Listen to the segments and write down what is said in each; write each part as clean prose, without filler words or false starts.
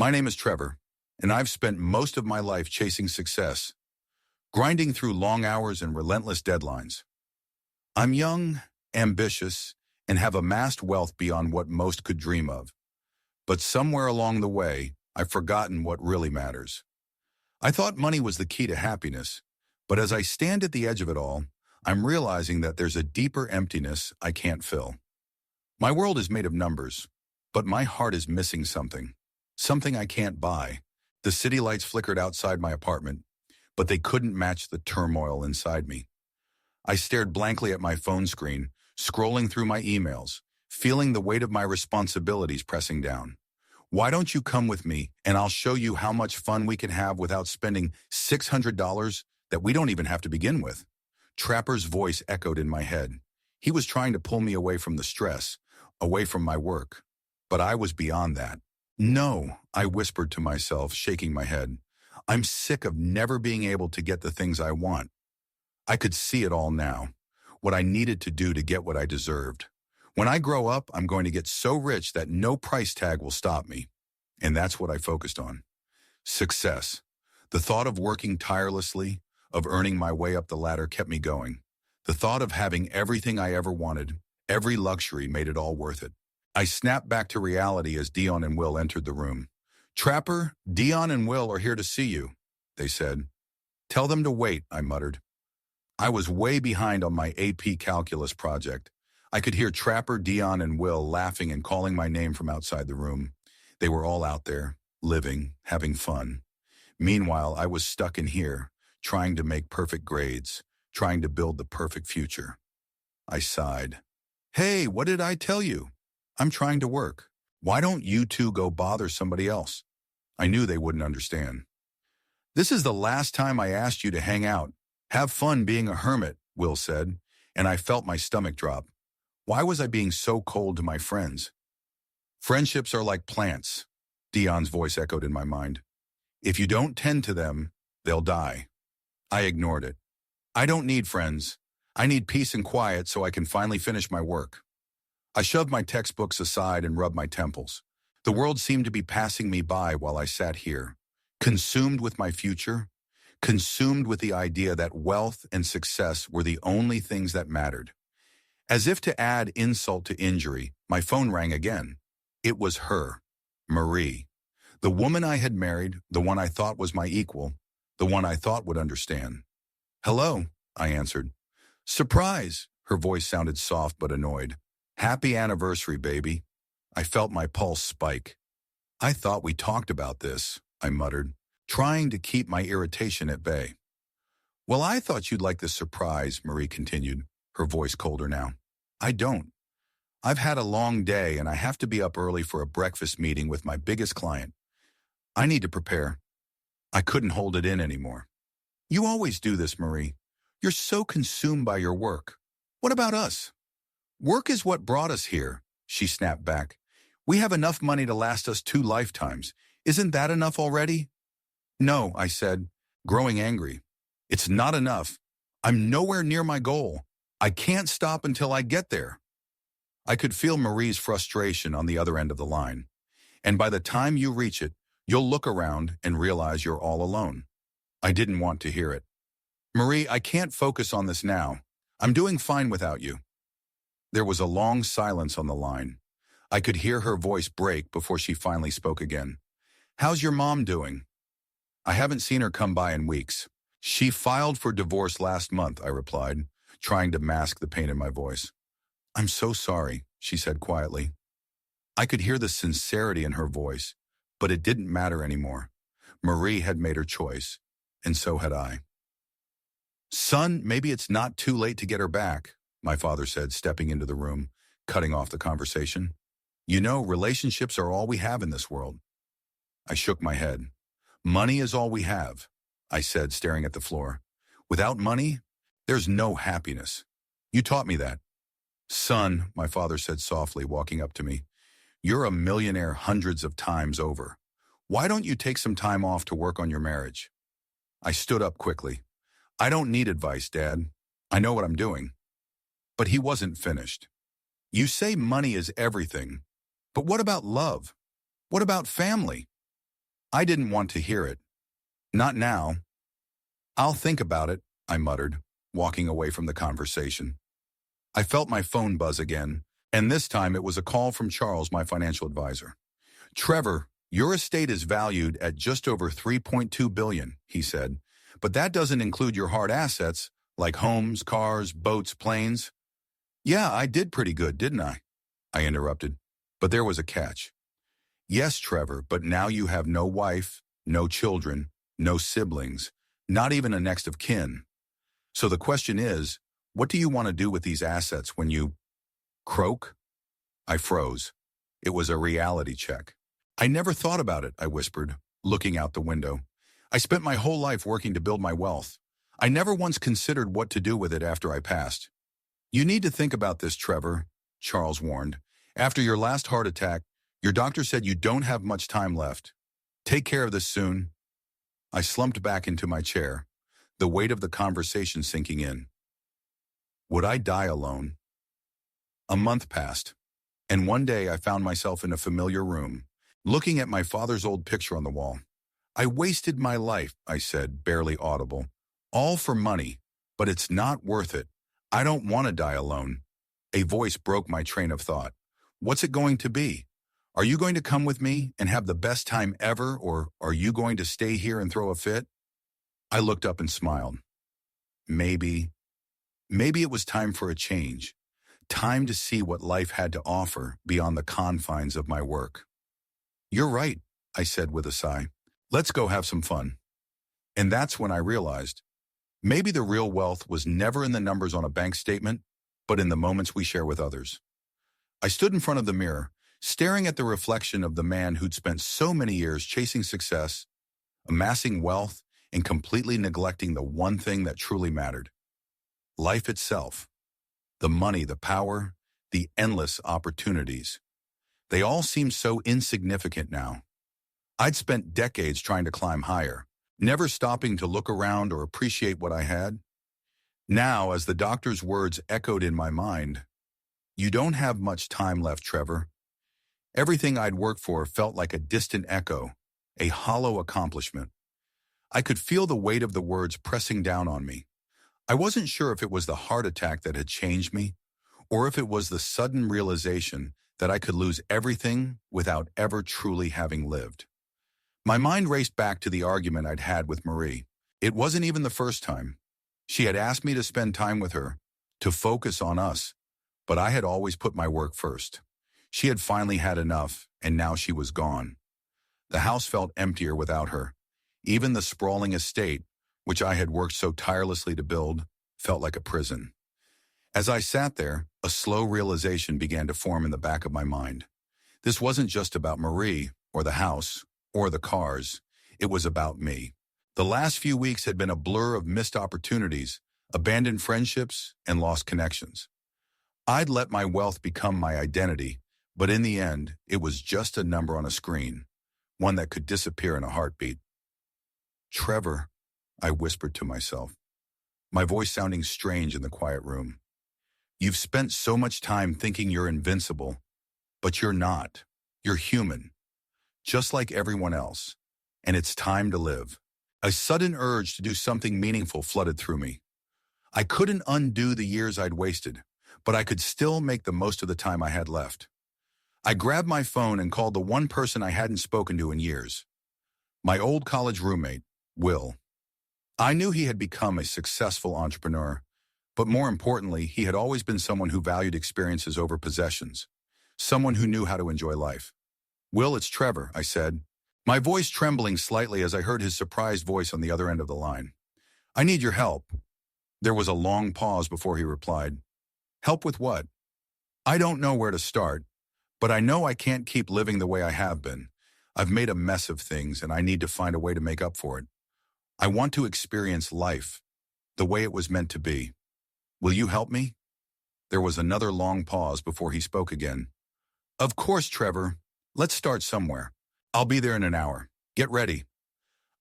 My name is Trevor, and I've spent most of my life chasing success, grinding through long hours and relentless deadlines. I'm young, ambitious, and have amassed wealth beyond what most could dream of. But somewhere along the way, I've forgotten what really matters. I thought money was the key to happiness, but as I stand at the edge of it all, I'm realizing that there's a deeper emptiness I can't fill. My world is made of numbers, but my heart is missing something. Something I can't buy. The city lights flickered outside my apartment, but they couldn't match the turmoil inside me. I stared blankly at my phone screen, scrolling through my emails, feeling the weight of my responsibilities pressing down. Why don't you come with me and I'll show you how much fun we can have without spending $600 that we don't even have to begin with? Trapper's voice echoed in my head. He was trying to pull me away from the stress, away from my work. But I was beyond that. No, I whispered to myself, shaking my head. I'm sick of never being able to get the things I want. I could see it all now, what I needed to do to get what I deserved. When I grow up, I'm going to get so rich that no price tag will stop me. And that's what I focused on. Success. The thought of working tirelessly, of earning my way up the ladder kept me going. The thought of having everything I ever wanted, every luxury made it all worth it. I snapped back to reality as Dion and Will entered the room. Trapper, Dion and Will are here to see you, they said. Tell them to wait, I muttered. I was way behind on my AP Calculus project. I could hear Trapper, Dion, and Will laughing and calling my name from outside the room. They were all out there, living, having fun. Meanwhile, I was stuck in here, trying to make perfect grades, trying to build the perfect future. I sighed. Hey, what did I tell you? I'm trying to work. Why don't you two go bother somebody else? I knew they wouldn't understand. This is the last time I asked you to hang out. Have fun being a hermit, Will said, and I felt my stomach drop. Why was I being so cold to my friends? Friendships are like plants, Dion's voice echoed in my mind. If you don't tend to them, they'll die. I ignored it. I don't need friends. I need peace and quiet so I can finally finish my work. I shoved my textbooks aside and rubbed my temples. The world seemed to be passing me by while I sat here, consumed with my future, consumed with the idea that wealth and success were the only things that mattered. As if to add insult to injury, my phone rang again. It was her, Marie. The woman I had married, the one I thought was my equal, the one I thought would understand. Hello, I answered. Surprise, her voice sounded soft but annoyed. Happy anniversary, baby. I felt my pulse spike. I thought we talked about this, I muttered, trying to keep my irritation at bay. Well, I thought you'd like the surprise, Marie continued, her voice colder now. I don't. I've had a long day and I have to be up early for a breakfast meeting with my biggest client. I need to prepare. I couldn't hold it in anymore. You always do this, Marie. You're so consumed by your work. What about us? Work is what brought us here, she snapped back. We have enough money to last us 2 lifetimes. Isn't that enough already? No, I said, growing angry. It's not enough. I'm nowhere near my goal. I can't stop until I get there. I could feel Marie's frustration on the other end of the line. And by the time you reach it, you'll look around and realize you're all alone. I didn't want to hear it. Marie, I can't focus on this now. I'm doing fine without you. There was a long silence on the line. I could hear her voice break before she finally spoke again. How's your mom doing? I haven't seen her come by in weeks. She filed for divorce last month, I replied, trying to mask the pain in my voice. I'm so sorry, she said quietly. I could hear the sincerity in her voice, but it didn't matter anymore. Marie had made her choice, and so had I. Son, maybe it's not too late to get her back, my father said, stepping into the room, cutting off the conversation. You know, relationships are all we have in this world. I shook my head. Money is all we have, I said, staring at the floor. Without money, there's no happiness. You taught me that. Son, my father said softly, walking up to me, you're a millionaire hundreds of times over. Why don't you take some time off to work on your marriage? I stood up quickly. I don't need advice, Dad. I know what I'm doing. But he wasn't finished. You say money is everything, but what about love? What about family? I didn't want to hear it. Not now. I'll think about it, I muttered, walking away from the conversation. I felt my phone buzz again, and this time it was a call from Charles, my financial advisor. Trevor, your estate is valued at just over $3.2 billion, he said, but that doesn't include your hard assets like homes, cars, boats, planes. Yeah, I did pretty good, didn't I interrupted. But there was a catch. Yes, Trevor, but now you have no wife, no children, no siblings, not even a next of kin. So the question is, what do you want to do with these assets when you croak? I froze. It was a reality check. I never thought about it, I whispered, looking out the window. I spent my whole life working to build my wealth. I never once considered what to do with it after I passed. You need to think about this, Trevor, Charles warned. After your last heart attack, your doctor said you don't have much time left. Take care of this soon. I slumped back into my chair, the weight of the conversation sinking in. Would I die alone? A month passed, and one day I found myself in a familiar room, looking at my father's old picture on the wall. I wasted my life, I said, barely audible. All for money, but it's not worth it. I don't want to die alone. A voice broke my train of thought. What's it going to be? Are you going to come with me and have the best time ever, or are you going to stay here and throw a fit? I looked up and smiled. Maybe it was time for a change. Time to see what life had to offer beyond the confines of my work. You're right, I said with a sigh. Let's go have some fun. And that's when I realized, maybe the real wealth was never in the numbers on a bank statement, but in the moments we share with others. I stood in front of the mirror, staring at the reflection of the man who'd spent so many years chasing success, amassing wealth, and completely neglecting the one thing that truly mattered. Life itself. The money, the power, the endless opportunities. They all seemed so insignificant now. I'd spent decades trying to climb higher, never stopping to look around or appreciate what I had. Now, as the doctor's words echoed in my mind, you don't have much time left, Trevor. Everything I'd worked for felt like a distant echo, a hollow accomplishment. I could feel the weight of the words pressing down on me. I wasn't sure if it was the heart attack that had changed me, or if it was the sudden realization that I could lose everything without ever truly having lived. My mind raced back to the argument I'd had with Marie. It wasn't even the first time. She had asked me to spend time with her, to focus on us, but I had always put my work first. She had finally had enough, and now she was gone. The house felt emptier without her. Even the sprawling estate, which I had worked so tirelessly to build, felt like a prison. As I sat there, a slow realization began to form in the back of my mind. This wasn't just about Marie, or the house, or the cars. It was about me. The last few weeks had been a blur of missed opportunities, abandoned friendships, and lost connections. I'd let my wealth become my identity, but in the end, it was just a number on a screen, one that could disappear in a heartbeat. Trevor, I whispered to myself, my voice sounding strange in the quiet room. You've spent so much time thinking you're invincible, but you're not. You're human, just like everyone else, and it's time to live. A sudden urge to do something meaningful flooded through me. I couldn't undo the years I'd wasted, but I could still make the most of the time I had left. I grabbed my phone and called the one person I hadn't spoken to in years. My old college roommate, Will. I knew he had become a successful entrepreneur, but more importantly, he had always been someone who valued experiences over possessions, someone who knew how to enjoy life. Will, it's Trevor, I said, my voice trembling slightly as I heard his surprised voice on the other end of the line. I need your help. There was a long pause before he replied. Help with what? I don't know where to start, but I know I can't keep living the way I have been. I've made a mess of things, and I need to find a way to make up for it. I want to experience life the way it was meant to be. Will you help me? There was another long pause before he spoke again. Of course, Trevor. Let's start somewhere. I'll be there in an hour. Get ready.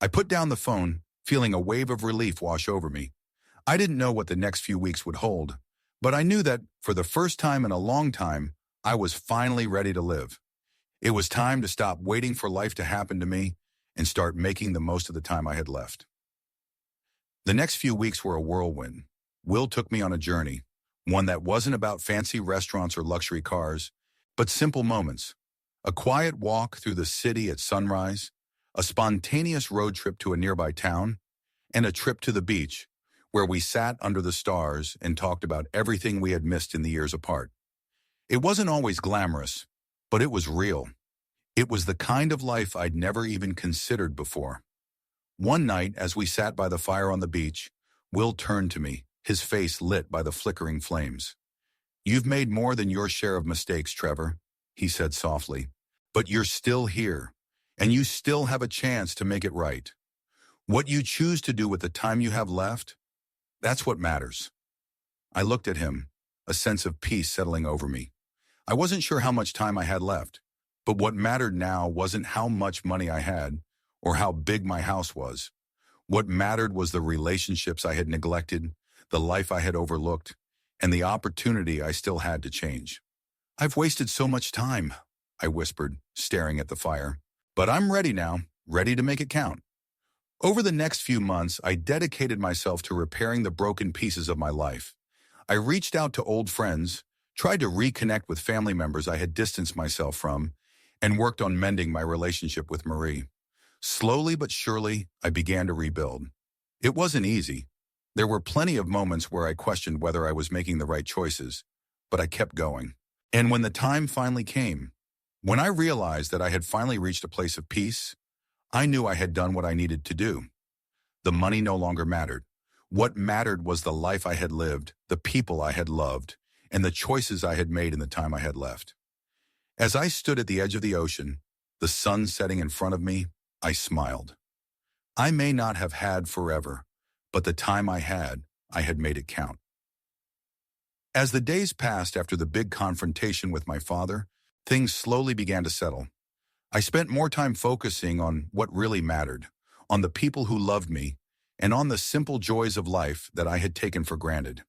I put down the phone, feeling a wave of relief wash over me. I didn't know what the next few weeks would hold, but I knew that, for the first time in a long time, I was finally ready to live. It was time to stop waiting for life to happen to me and start making the most of the time I had left. The next few weeks were a whirlwind. Will took me on a journey, one that wasn't about fancy restaurants or luxury cars, but simple moments. A quiet walk through the city at sunrise, a spontaneous road trip to a nearby town, and a trip to the beach, where we sat under the stars and talked about everything we had missed in the years apart. It wasn't always glamorous, but it was real. It was the kind of life I'd never even considered before. One night, as we sat by the fire on the beach, Will turned to me, his face lit by the flickering flames. "You've made more than your share of mistakes, Trevor," he said softly. "But you're still here, and you still have a chance to make it right. What you choose to do with the time you have left, that's what matters." I looked at him, a sense of peace settling over me. I wasn't sure how much time I had left, but what mattered now wasn't how much money I had or how big my house was. What mattered was the relationships I had neglected, the life I had overlooked, and the opportunity I still had to change. "I've wasted so much time," I whispered, staring at the fire. "But I'm ready now, ready to make it count." Over the next few months, I dedicated myself to repairing the broken pieces of my life. I reached out to old friends, tried to reconnect with family members I had distanced myself from, and worked on mending my relationship with Marie. Slowly but surely, I began to rebuild. It wasn't easy. There were plenty of moments where I questioned whether I was making the right choices, but I kept going. And when the time finally came, when I realized that I had finally reached a place of peace, I knew I had done what I needed to do. The money no longer mattered. What mattered was the life I had lived, the people I had loved, and the choices I had made in the time I had left. As I stood at the edge of the ocean, the sun setting in front of me, I smiled. I may not have had forever, but the time I had made it count. As the days passed after the big confrontation with my father, things slowly began to settle. I spent more time focusing on what really mattered, on the people who loved me, and on the simple joys of life that I had taken for granted.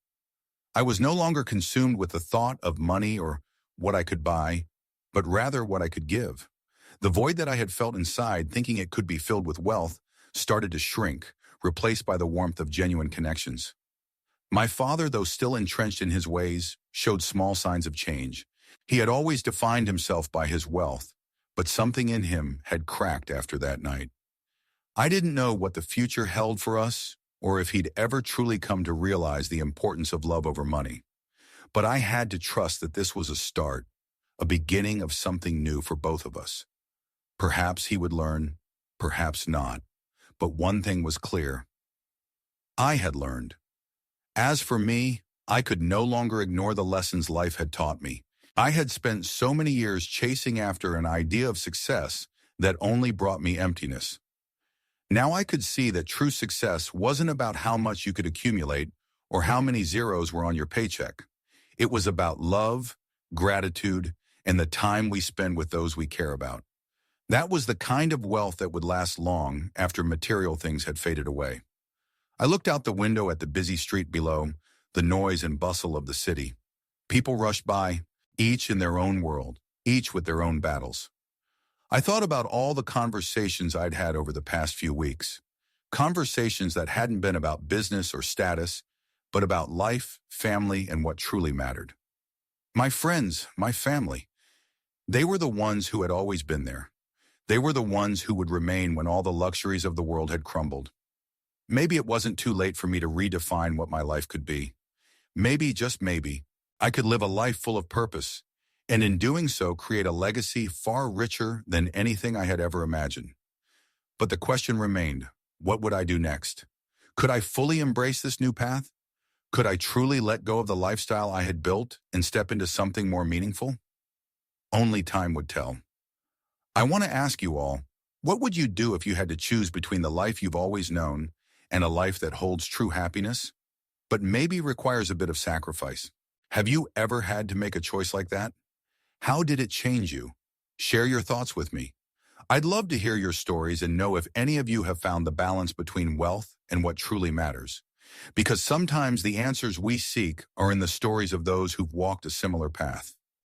I was no longer consumed with the thought of money or what I could buy, but rather what I could give. The void that I had felt inside, thinking it could be filled with wealth, started to shrink, replaced by the warmth of genuine connections. My father, though still entrenched in his ways, showed small signs of change. He had always defined himself by his wealth, but something in him had cracked after that night. I didn't know what the future held for us, or if he'd ever truly come to realize the importance of love over money. But I had to trust that this was a start, a beginning of something new for both of us. Perhaps he would learn, perhaps not. But one thing was clear. I had learned. As for me, I could no longer ignore the lessons life had taught me. I had spent so many years chasing after an idea of success that only brought me emptiness. Now I could see that true success wasn't about how much you could accumulate or how many zeros were on your paycheck. It was about love, gratitude, and the time we spend with those we care about. That was the kind of wealth that would last long after material things had faded away. I looked out the window at the busy street below, the noise and bustle of the city. People rushed by, each in their own world, each with their own battles. I thought about all the conversations I'd had over the past few weeks. Conversations that hadn't been about business or status, but about life, family, and what truly mattered. My friends, my family. They were the ones who had always been there. They were the ones who would remain when all the luxuries of the world had crumbled. Maybe it wasn't too late for me to redefine what my life could be. Maybe, just maybe, I could live a life full of purpose, and in doing so create a legacy far richer than anything I had ever imagined. But the question remained, what would I do next? Could I fully embrace this new path? Could I truly let go of the lifestyle I had built and step into something more meaningful? Only time would tell. I want to ask you all, what would you do if you had to choose between the life you've always known and a life that holds true happiness, but maybe requires a bit of sacrifice? Have you ever had to make a choice like that? How did it change you? Share your thoughts with me. I'd love to hear your stories and know if any of you have found the balance between wealth and what truly matters. Because sometimes the answers we seek are in the stories of those who've walked a similar path.